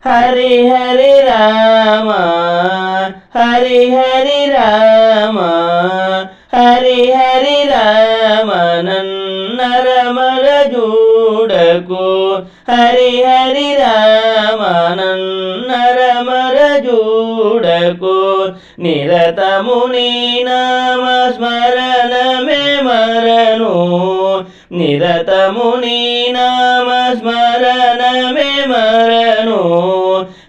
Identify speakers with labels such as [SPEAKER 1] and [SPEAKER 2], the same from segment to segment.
[SPEAKER 1] హరి హరి రామ హరి హరి రామ హరి హరి రామ నన్నరమల జూడకు హరి హరి రామ నన్నరమల జూడకు నిరతము నీ నామ స్మరణమే మరను నిరతము నీ నామ స్మరణమే మరను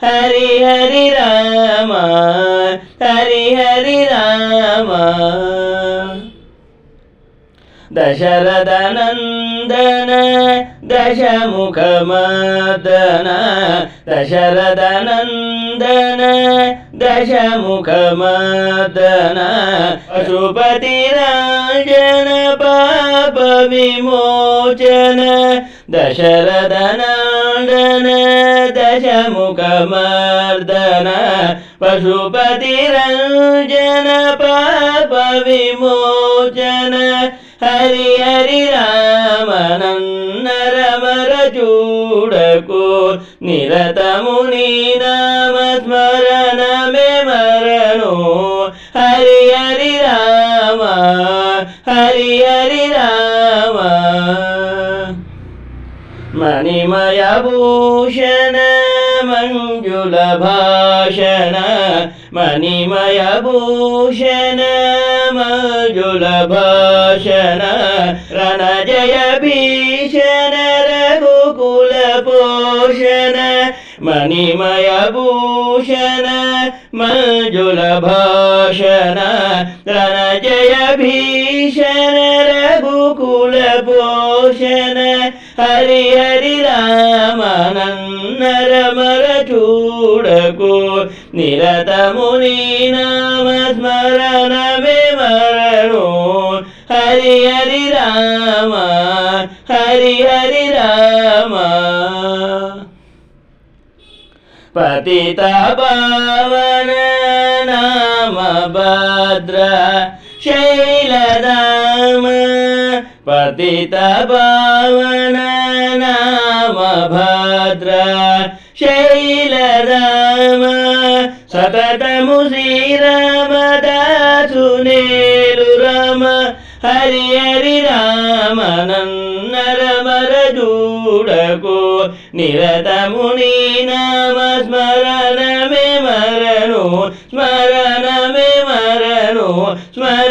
[SPEAKER 1] హరి హరి రామ హరి హరి రామ దశరథ నందన దశముఖమర్దన దశరథ నందన దశముఖమర్దన పశుపతి రాజన పాప విమోచన దశరథ నందన దశముఖమర్దన పశుపతి రంజన పాప విమోచన హరి హరి రామ నన్నరమర చూడకు నిరతము నీ నామ స్మరణమే మరను హరి హరి రామ హరి హరి రామ మణిమయ భూషణ మంజుల భాషణ మణిమయ భూషణ మంజుల భాషణ రణజయ భీషణ రఘుకుల పోషణ మణిమయ భూషణ మంజుల భాషణ రణజయ భీషణ రఘుకుల పోషణ హరి హరి రామ నన్నరమర చూడకు నిరతము నీ నామ స్మరణమే మరను హరి హరి రామ హరి హరి రామ పతిత పావన నామ భద్ర శైలధామ పతిత పావన నామ భద్ర శైలధామ సతతము శ్రీరామదాసు నేలు రామ హరి హరి రామ నన్నరమర చూడకు నిరతము నీ నామ స్మరణమే మరను స్మరణమే మరను స్మర